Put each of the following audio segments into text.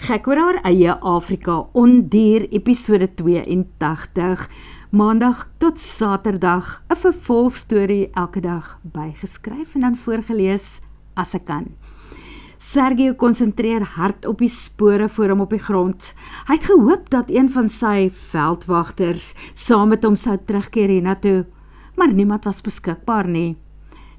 Gek oor haar eie Afrika Ondier episode 82, maandag tot saterdag, 'n vervolgstorie elke dag bygeskryf en dan voorgelees as ek kan. Sergio konsentreer hard op die spore voor hom op die grond. Hy het gehoop dat een van sy veldwagters saam met hom sou terugkeer hiernatoe, maar niemand was beskikbaar nie.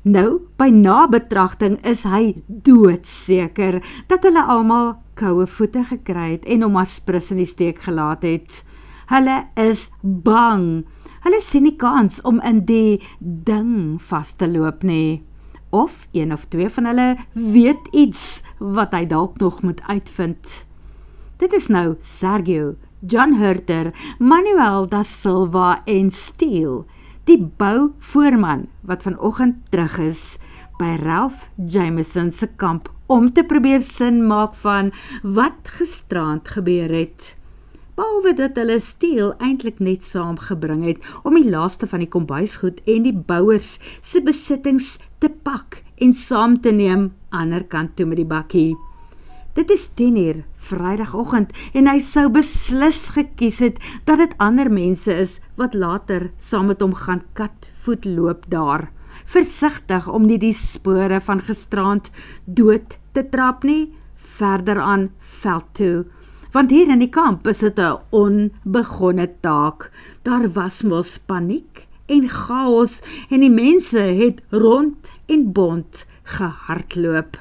Nou, by nabetragting is hy doodseker dat hulle almal koue voete gekry het en hom as prins in die steek gelaat het. Hulle is bang. Hulle sien nie kans om in die ding vas te loop nie. Of een of twee van hulle weet iets wat hy dalk nog moet uitvind. Dit is nou Sergio, John Hurter, Manuel da Silva en Steele, die bouvoorman wat vanoggend terug is by Ralph Jameson se kamp om te probeer sin maak van wat gisteraand gebeur het. Behalwe dat hulle Steele eintlik net saamgebring het om die laaste van die kombuisgoed en die bouers se besittings te pak en saam te neem ander kant toe met die bakkie. Dit is 10:00 Vrydagoggend en hy sou beslis gekies het dat dit ander mense is wat later saam met hom gaan katvoet loop daar. Versigtig om nie die spore van gisteraand dood te trap nie, verder aan veld toe. Want hier in die kamp is dit 'n onbegonne taak. Daar was mos paniek en chaos en die mense het rond en bond gehardloop.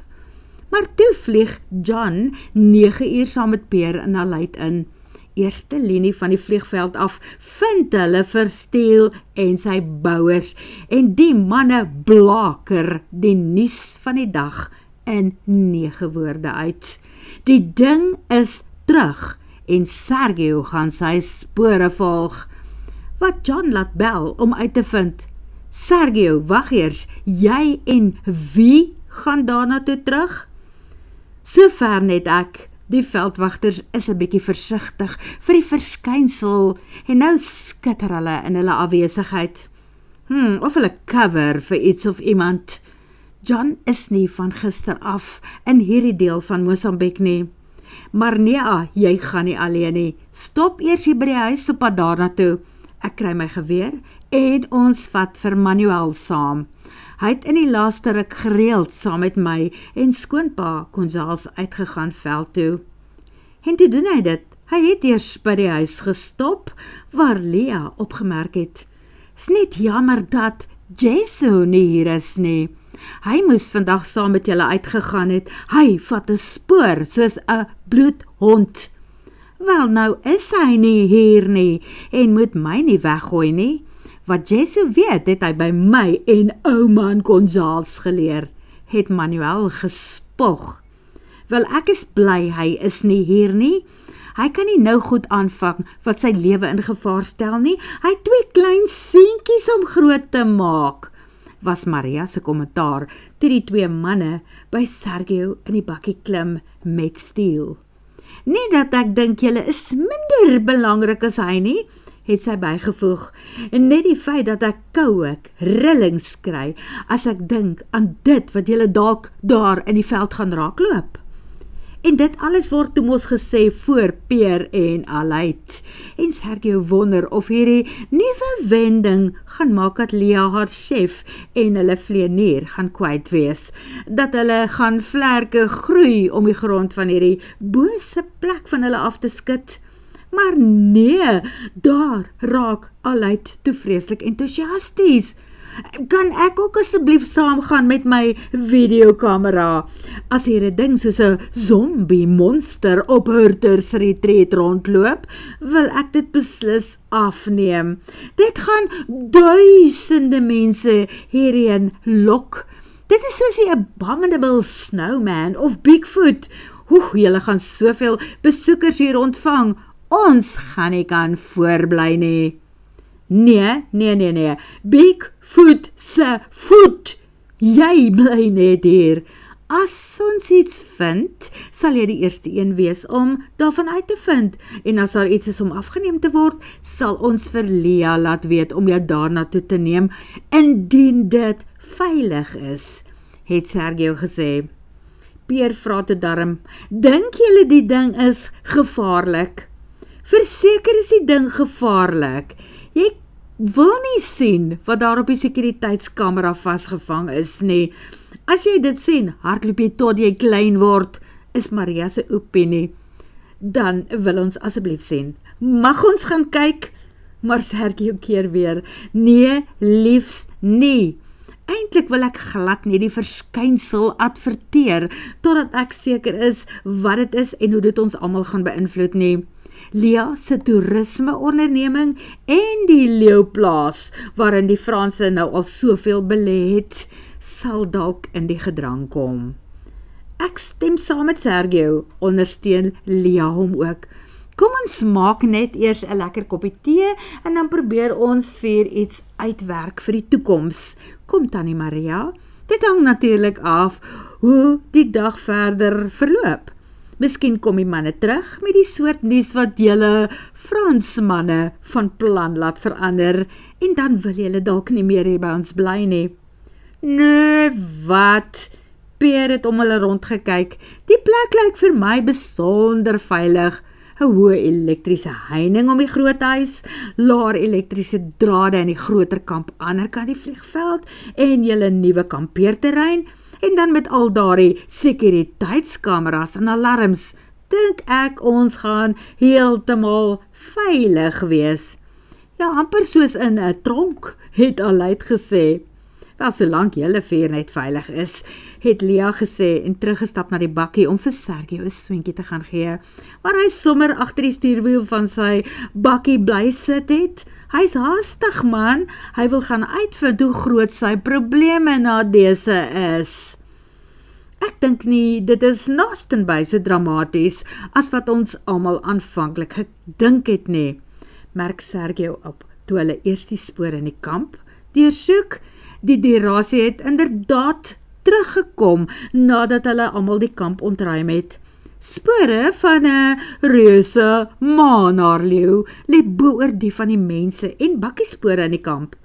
Maar toe vlieg John 9 uur saam met Pierre en Aleid in. Eerste linie van die vliegveld af vind hulle vir Steele en sy bouers en die manne blaker die nuus van die dag in 9 woorde uit. Die ding is terug en Sergio gaan sy spore volg. Wat John laat bel om uit te vind, Sergio, wag eers, jy en wie gaan daarna toe terug? Sover net ek, die veldwagters is 'n bietjie versigtig vir die verskynsel en nou skitter hulle in hulle afwesigheid. Of hulle cover vir iets of iemand. John is nie van gister af in hierdie deel van Mosambik nie. Maar nee, jy gaan nie alleen nie. Stop eers hier by die huis op pad daarna toe. Ek kry my geweer en ons vat vir Manuel saam. Hy het in die laaste ruk gereeld saam met my en skoonpa Gonzales uitgegaan veld toe. En toe doen hy dit. Hy het eers by die huis gestop waar Lea opgemerk het. Is net jammer dat Jesu nie hier is nie. Hy moes vandag saam met julle uitgegaan het. Hy vat 'n spoor soos 'n bloedhond. Wel nou is hy nie hier nie en moet my nie weggooi nie. Wat Jesu weet, het hy by my en ouma Gonzales geleer, het Manuel gespog. Wel ek is bly hy is nie hier nie. Hy kan nie nou goed aanvang wat sy lewe in gevaar stel nie. Hy het 2 klein seentjies om groot te maak, was Maria se kommentaar toe die 2 manne by Sergio in die bakkie klim met Steele. Nie dat ek dink julle is minder belangrik as hy nie, het sy bygevoeg, en net die feit dat ek koue rillings kry as ek dink aan dit wat julle dalk daar in die veld gaan raakloop. En dit alles word toe mos gesê voor Pierre en Aleid. En Sergio wonder of hierdie nuwe wending gaan maak dat Lea haar chef en hulle vleenier gaan kwyt wees. Dat hulle gaan vlerke groei om die grond van hierdie bose plek van hulle af te skud. Maar nee, daar raak Aleid toe vreeslik entoesiasties. Kan ek ook asseblief saamgaan met my videokamera? As hier 'n ding soos 'n zombie monster op Hurter's retreat rondloop, wil ek dit beslis afneem. Dit gaan duisende mense hierheen lok. Dit is soos die Abominable Snowman of Bigfoot. Julle gaan soveel besoekers hier ontvang. Ons gaan nie kan voorbly nie. Nee. Bigfoot se voet. Jy bly net hier. As ons iets vind, sal jy die eerste een wees om daarvan uit te vind. En as daar iets is om afgeneem te word, sal ons vir Lea laat weet om jou daarna toe te neem, indien dit veilig is, het Sergio gesê. Peer vra toe darm, dink julle die ding is gevaarlik? Verseker is die ding gevaarlik. Jy wil nie sien wat daar op die sekuriteitskamera vasgevang is nie. As jy dit sien, hardloop jy tot jy klein word, is Maria se opinie. Dan wil ons asseblief sien. Mag ons gaan kyk? Maar Sergio keer weer, nee, liefs nie. Eintlik wil ek glad nie die verskynsel adverteer, totdat ek seker is wat dit is en hoe dit ons almal gaan beïnvloed nie. Lia se toerisme-onderneming en die leeuplaas, waarin die Franse nou al soveel belê het, sal dalk in die gedrang kom. Ek stem saam met Sergio, ondersteun Lia hom ook. Kom ons maak net eers 'n lekker koppie tee en dan probeer ons vir iets uitwerk vir die toekoms. Kom Tannie Maria, dit hang natuurlik af hoe die dag verder verloop. Miskien kom die manne terug met die soort nuus wat julle Fransmanne van plan laat verander en dan wil julle dalk nie meer hier by ons bly nie. Nee, wat? Peer het om hulle rondgekyk. Die plek lyk vir my besonder veilig. 'n Hoë elektriese heining om die groot huis, laer elektriese drade in die groter kamp ander kant die vliegveld en julle nuwe kampeerterrein en dan met al daardie sekuriteitskameras en alarms, dink ek ons gaan heeltemal veilig wees. Ja, amper soos in 'n tronk, het Aleid gesê. Wel, solank julle vier net veilig is, het Lia gesê en teruggestap na die bakkie om vir Sergio 'n swentjie te gaan gee, maar hy sommer agter die stuurwiel van sy bakkie bly sit het. Hy's haastig man, hy wil gaan uitvind hoe groot sy probleme na dese is. Ek dink nie, dit is naastenby so dramaties as wat ons almal aanvanklik gedink het nie, merk Sergio op, toe hulle eers die spore in die kamp deursoek. Die derasie het inderdaad teruggekom nadat hulle almal die kamp ontruim het. Spore van 'n reuse maanhaarleeu lê bo oor die van die mense en bakkiespore in die kamp.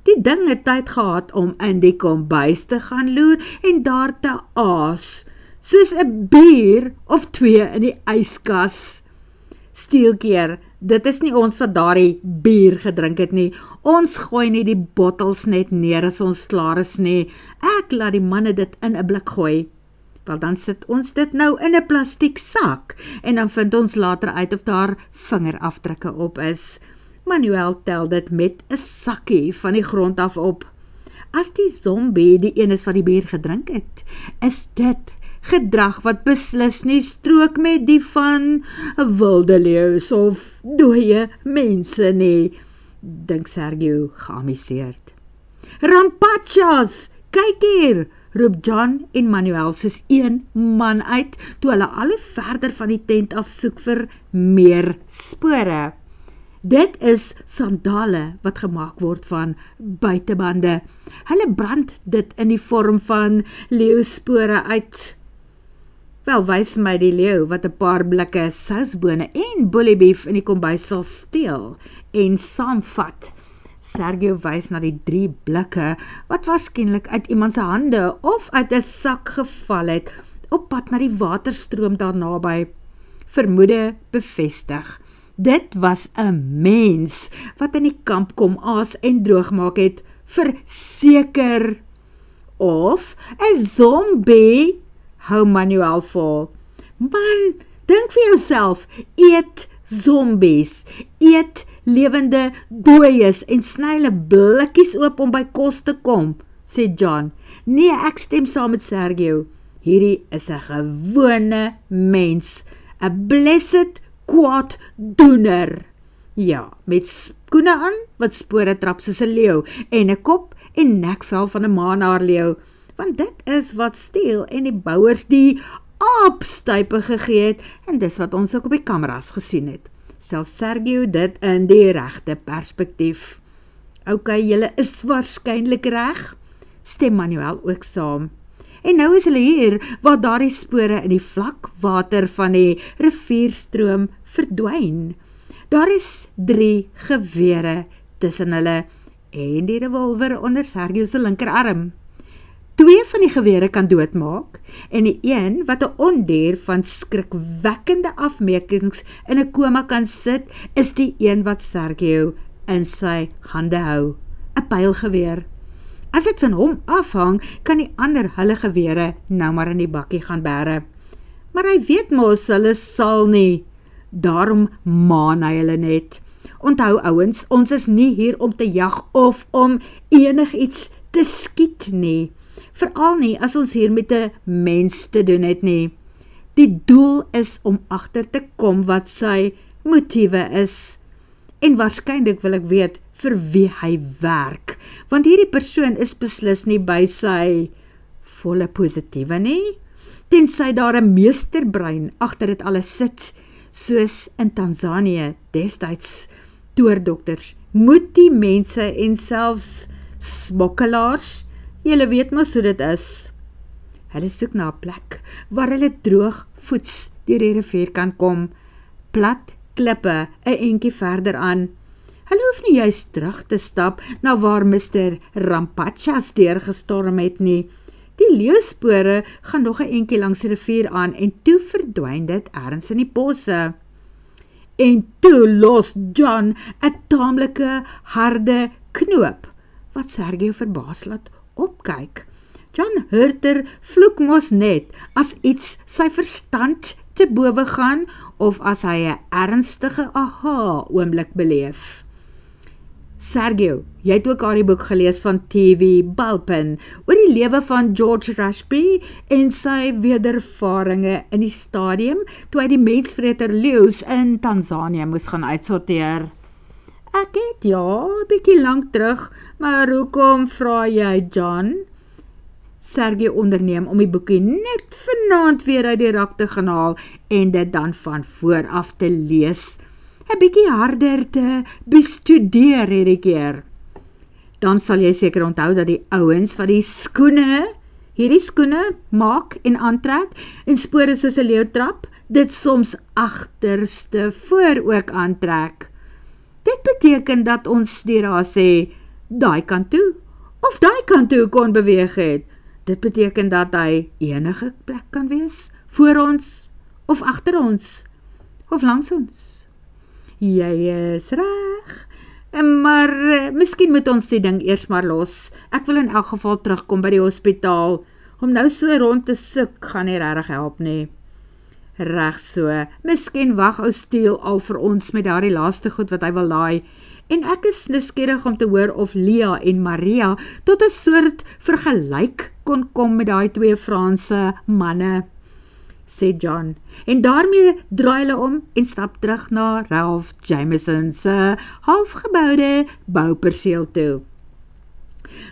Die ding het tyd gehad om in die kombuis te gaan loer en daar te aas, soos 'n bier of 2 in die yskas. Stielkeer, dit is nie ons wat daardie bier gedrink het nie. Ons gooi nie die bottels net neer as ons klaar is nie. Ek laat die manne dit in 'n blik gooi. Wel, dan sit ons dit nou in 'n plastiek sak en dan vind ons later uit of daar vingerafdrukke op is. Manuel tel dit met 'n sakkie van die grond af op. As die zombie die een is wat die bier gedrink het, is dit gedrag wat beslis nie strook met die van wilde leeu's of dooie mense nie, dink Sergio geamuseerd. Rampachas, kyk hier, roep John en Manuel soos een man uit, toe hulle al hoe verder van die tent af soek vir meer spore. Dit is sandale wat gemaak word van buitebande. Hulle brand dit in die vorm van leeuspore uit. Wel, wys my die leeu wat 'n paar blikke sousbone en boeliebeef in die kombuis sal steel en saamvat. Sergio wys na die 3 blikke wat waarskynlik uit iemand se hande of uit 'n sak geval het op pad na die waterstroom daar naby. Vermoede bevestig. Dit was 'n mens wat in die kamp kom aas en droog maak het, verseker. Of 'n zombie, hou Manuel vol. Man, dink vir jouself, eet zombies, eet lewende dooies en sny hulle blikkies oop om by kos te kom, sê John. Nee, ek stem saam met Sergio. Hierdie is 'n gewone mens, 'n blessed kwaaddoener. Ja, met skoene aan wat spore trap soos 'n leeu en 'n kop en nekvel van 'n maanhaarleeu, want dit is wat steel en die bouers die aapstuipe gegee het en dis wat ons ook op die kameras gesien het. Stel Sergio dit in die regte perspektief. OK, julle is waarskynlik reg, stem Manuel ook saam. En nou is hulle hier, waar daardie spore in die vlak water van die rivierstroom verdwyn. Daar is 3 gewere tussen hulle en die revolver onder Sergio se linkerarm. 2 van die gewere kan doodmaak, en die een wat 'n ondier van skrikwekkende afmetings in 'n koma kan sit, is die een wat Sergio in sy hande hou, 'n pylgeweer. As dit van hom afhang, kan die ander hulle gewere nou maar in die bakkie gaan bære. Maar hy weet mos hulle sal nie, daarom maan hy hulle net. Onthou ouens, ons is nie hier om te jag of om enigiets te skiet nie. Veral nie as ons hier met 'n mens te doen het nie. Die doel is om agter te kom wat sy motiewe is. En waarskynlik wil ek weet vir wie hy werk, want hierdie persoon is beslis nie by sy volle positiewe nie, tensy daar 'n meesterbrein agter dit alles sit, soos in Tanzanië destyds toordokters, moet die mense en selfs smokkelaars, julle weet mos hoe dit is. Hulle soek na 'n plek waar hulle droog voets deur die rivier kan kom, plat klippe 'n entjie verder aan. Hulle hoef nie juist terug te stap na waar Mr. Rampachas deurgestorm het nie. Die leeuspore gaan nog 'n entjie langs die rivier aan en toe verdwyn dit ergens in die bosse. En toe los John 'n taamlike harde knoop, wat Sergio verbaas laat opkyk. John Hurter vloek mos net as iets sy verstand te bowe gaan of as hy 'n ernstige aha-oomblik beleef. Sergio, jy het ook die boek gelees van TV Balpin oor die lewe van George Rushby en sy wedervaringe in die stadium toe hy die mensvreter leeu's in Tanzanië moes gaan uitsorteer. Ek het ja, 'n bietjie lank terug, maar hoekom vra jy, John? Sergio onderneem om die boekie net vanaand weer uit die rak te gaan haal en dit dan van vooraf te lees. 'n bietjie harder te bestudeer hierdie keer. Dan sal jy seker onthou dat die ouens wat hierdie skoene maak en aantrek en spore soos 'n leeutrap, dit soms agterste voor ook aantrek. Dit beteken dat ons die raas sê, daai kant toe, of daai kant toe kon beweeg het. Dit beteken dat hy enige plek kan wees, voor ons, of agter ons, of langs ons. Jy is reg, maar miskien moet ons die ding eers maar los. Ek wil in elk geval terugkom by die hospitaal. Om nou so rond te soek, gaan nie regtig help nie. Reg so, miskien wag ou Steel al vir ons met daardie laaste goed wat hy wil laai. En ek is nuuskierig om te hoor of Lia en Maria tot 'n soort vergelyk kon kom met daai 2 Franse manne, sê John. En daarmee draai hulle om en stap terug na Ralph Jameson se halfgeboude bouperseel toe.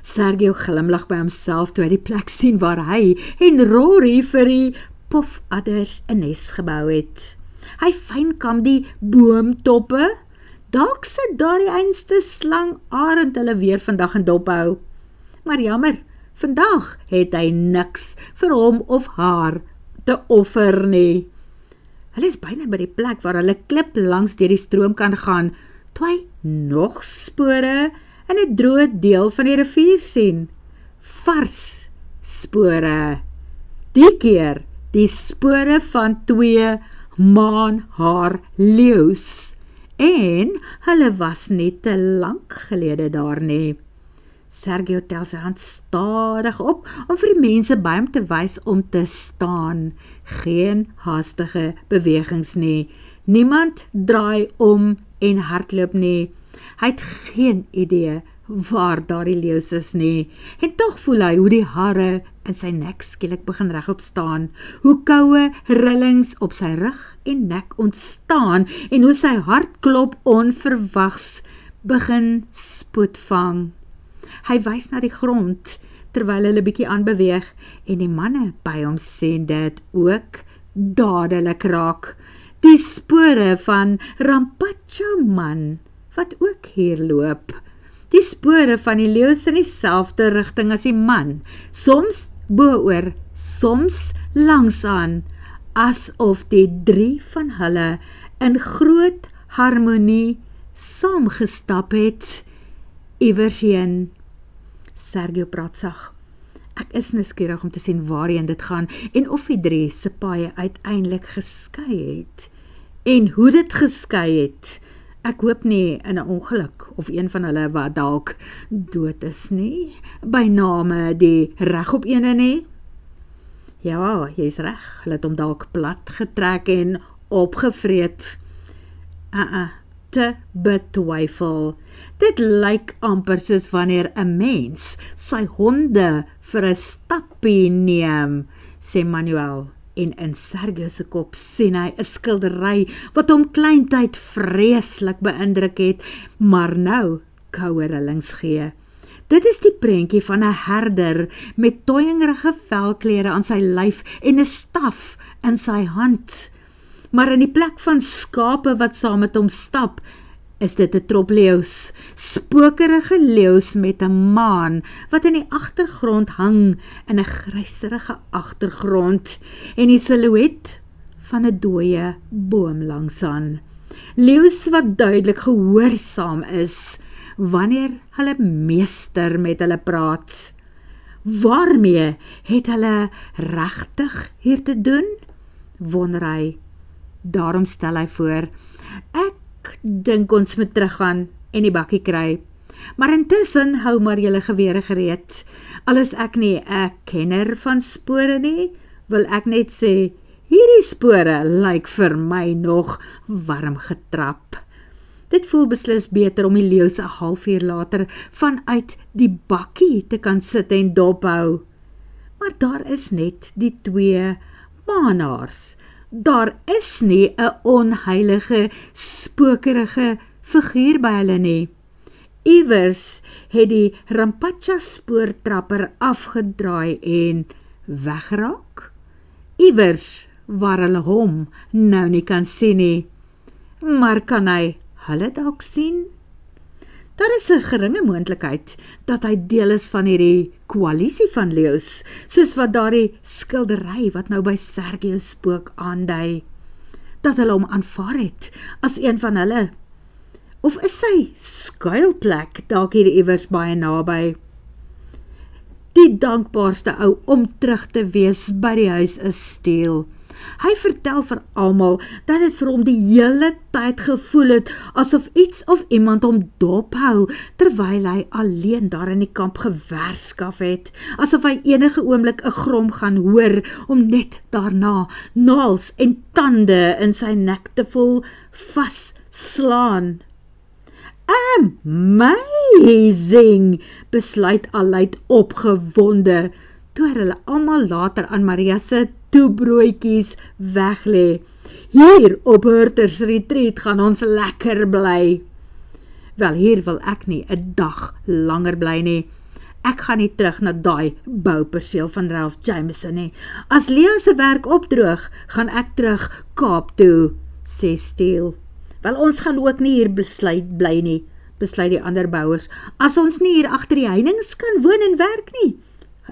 Sergio glimlag by homself toe hy die plek sien waar hy en Rory vir die pofadders 'n nes gebou het. Hy fynkam die boomtoppe. Dalk sit daar die einste slangarend hulle weer vandag in dop hou. Maar jammer, vandag het hy niks vir hom of haar te offer nie. Hulle is byna by die plek waar hulle klip langs deur die stroom kan gaan, toe hy nog spore in 'n droë deel van die rivier sien. Vars spore. Die keer die spore van 2 maanhaar leeu's. En hulle was nie te lank gelede daar nie. Sergio tel sy hand stadig op om vir die mense by hom te wys om te staan. Geen haastige bewegings nie. Niemand draai om en hardloop nie. Hy het geen idee waar daar die leeu's is nie. En tog voel hy hoe die hare in sy nek skielik begin regop staan, hoe koue rillings op sy rug en nek ontstaan en hoe sy hartklop onverwags begin spoed vang. Hy wys na die grond terwyl hulle bietjie aanbeweeg en die manne by hom sien dit ook dadelik raak. Die spore van Rampacha man wat ook hier loop. Die spore van die leeu's in dieselfde rigting as die man, soms bo-oor, soms langsaan, asof die 3 van hulle in groot harmonie saamgestap het, iewers heen. Sergio praat sag. Ek is nuuskierig om te sien waarheen dit gaan en of die drie se paaie uiteindelik geskei het. En hoe dit geskei het. Ek hoop nie in 'n ongeluk of een van hulle wat dalk dood is nie, by name die regop ene nie. Ja, jy's reg, hulle het hom dalk plat getrek en opgevreet. Te betwyfel. Dit lyk amper soos wanneer 'n mens sy honde vir 'n stappie neem, sê Manuel. En in Sergio se kop sien hy 'n skildery wat hom kleintyd vreeslik beïndruk het, maar nou koue rillings gee. Dit is die prentjie van 'n herder met toyingerige velklere aan sy lyf en 'n staf in sy hand. Maar in die plek van skape wat saam met hom stap, is dit 'n trop leeu's, spokerige leeu's met 'n maan wat in die agtergrond hang in 'n gryserige agtergrond en die silhouet van 'n dooie boom langsaan. Leeu's wat duidelik gehoorsaam is wanneer hulle meester met hulle praat. Waarmee het hulle regtig hier te doen? Wonder hy. Daarom stel hy voor, ek dink ons moet teruggaan en die bakkie kry. Maar intussen hou maar julle gewere gereed. Al is ek nie 'n kenner van spore nie, wil ek net sê, hierdie spore lyk vir my nog warm getrap. Dit voel beslis beter om die leeu's 'n halfuur later vanuit die bakkie te kan sit en dophou. Maar daar is net die twee maanaars. Daar is nie 'n onheilige, spokerige figuur by hulle nie. Iewers het die Rampacha spoortrapper afgedraai en weggeraak. Iewers waar hulle hom nou nie kan sien nie. Maar kan hy hulle dalk sien? Daar is 'n geringe moontlikheid dat hy deel is van hierdie koalisie van leeu's, soos wat daardie skildery wat nou by Sergio spook aandui, dat hulle hom aanvaar het as een van hulle. Of is sy skuilplek dalk hier iewers baie naby? Die dankbaarste ou om terug te wees by die huis is Steele. Hy vertel vir almal dat dit vir hom die hele tyd gevoel het asof iets of iemand hom dophou terwyl hy alleen daar in die kamp gewerskaf het, asof hy enige oomblik 'n grom gaan hoor om net daarna naels en tande in sy nek te voel vasslaan. Amazing, besluit Aleid opgewonde, toe hulle almal later aan Maria se toebroodjies weglê. Hier op Hurters Retreat gaan ons lekker bly. Wel, hier wil ek nie 'n dag langer bly nie. Ek gaan nie terug na daai bouperseel van Ralph Jameson nie. As Lea se werk opdroog, gaan ek terug Kaap toe, sê Steele. Wel, ons gaan ook nie hier bly nie, besluit die ander bouers. As ons nie hier agter die heininge kan woon en werk nie,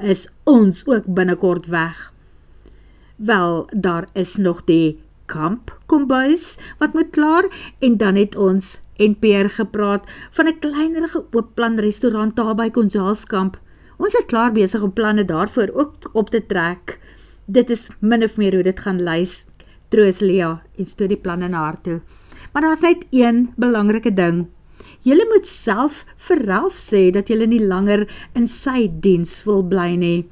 is ons ook binnekort weg. Wel, daar is nog die kampkombuis wat moet klaar en dan het ons en Peer gepraat van 'n kleinerige oopplan restaurant daar by Konjaalskamp. Ons is klaar besig om planne daarvoor ook op te trek. Dit is min of meer hoe dit gaan lys, troos Lea en stoot die planne na haar toe. Maar daar is net een belangrike ding. Julle moet self vir Ralph sê dat julle nie langer in sy diens wil bly nie.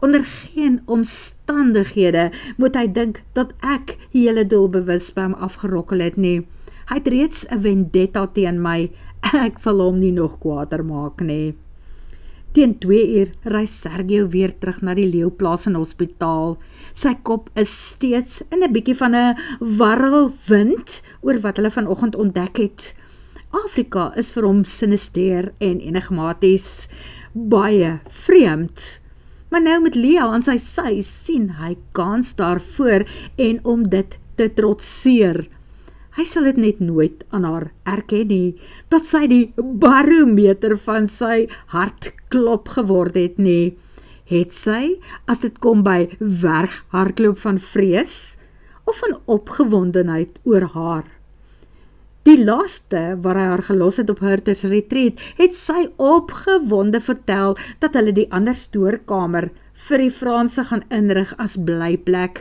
Onder geen omstandighede moet hy dink dat ek julle doelbewus by hom afgerokkel het nie. Hy het reeds 'n vendetta teen my. Ek wil hom nie nog kwaader maak nie. Teen 2 uur ry Sergio weer terug na die Leeuplaas en hospitaal. Sy kop is steeds in 'n bietjie van 'n warrelwind oor wat hulle vanoggend ontdek het. Afrika is vir hom sinister en enigmaties, baie vreemd. Maar nou met Lea aan sy sy sien hy kans daarvoor en om dit te trotseer. Hy sal dit net nooit aan haar erken nie, dat sy die barometer van sy hartklop geword het nie. Het sy, as dit kom by werkhardloop van vrees, of van opgewondenheid oor haar? Die laaste, waar hy haar gelos het op Hurter's Retreat, het sy opgewonde vertel dat hulle die ander stoorkamer vir die Franse gaan inrig as blyplek,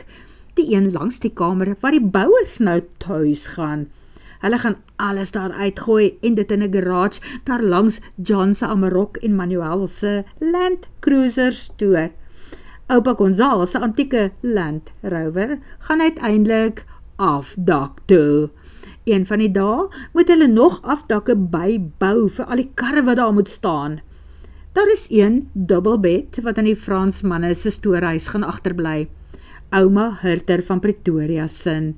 die een langs die kamer waar die bouers nou thuis gaan. Hulle gaan alles daar uitgooi en dit in 'n garage daar langs John se Amarok en Manuel se Land Cruiser stoor. Oupa Gonzalo se antieke Land Rover gaan uiteindelik afdak toe. Een van die dae moet hulle nog afdakke bybou vir al die karre wat daar moet staan. Daar is een dubbelbed wat in die Fransmanne se stoorhuis gaan agterbly. Ouma Hurter van Pretoria sin.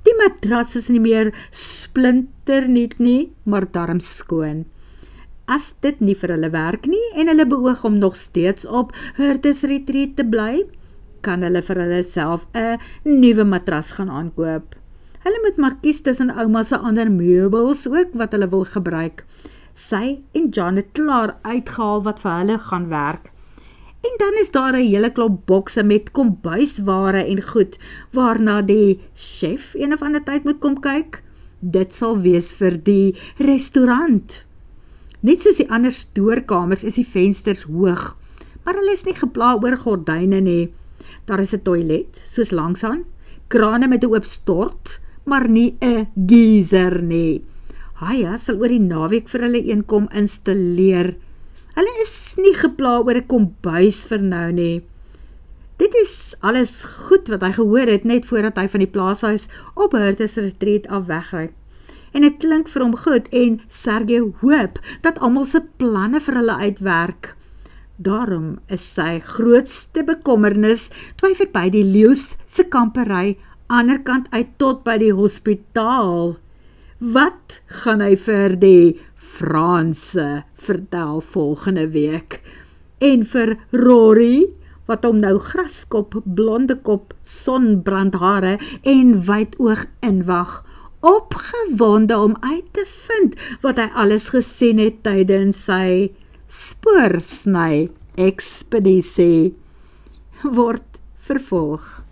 Die matras is nie meer splinternuut nie, maar darm skoon. As dit nie vir hulle werk nie en hulle beoog om nog steeds op Hurter's Retreat te bly, kan hulle vir hulle self 'n nuwe matras gaan aankoop. Hulle moet maar kies tussen ouma se ander meubels ook wat hulle wil gebruik. Sy en John het klaar uitgehaal wat vir hulle gaan werk. En dan is daar 'n hele klomp bokse met kombuisware en goed, waarna die chef een of ander tyd moet kom kyk. Dit sal wees vir die restaurant. Net soos die ander stoorkamers is die vensters hoog, maar hulle is nie gepla oor gordyne nie. Daar is 'n toilet, soos langsaan, krane met 'n oop stort, maar nie 'n geyser nie. Haya sal oor die naweek vir hulle een kom installeer. Hulle is nie gepla oor 'n kombuis vir nou nie. Dit is alles goed wat hy gehoor het net voordat hy van die plaashuis op Hurter's Retreat af wegry. En dit klink vir hom goed en Sergey hoop dat almal se planne vir hulle uitwerk. Daarom is sy grootste bekommernis toe hy verby die leeu's se kampery ander kant uit tot by die hospitaal. Wat gaan hy vir die Franse vertel volgende week? En vir Rory, wat hom nou graskop, blonde kop, sonbrandhare en wyd oog inwag, opgewonde om uit te vind wat hy alles gesien het tydens sy spoorsny ekspedisie, word vervolg.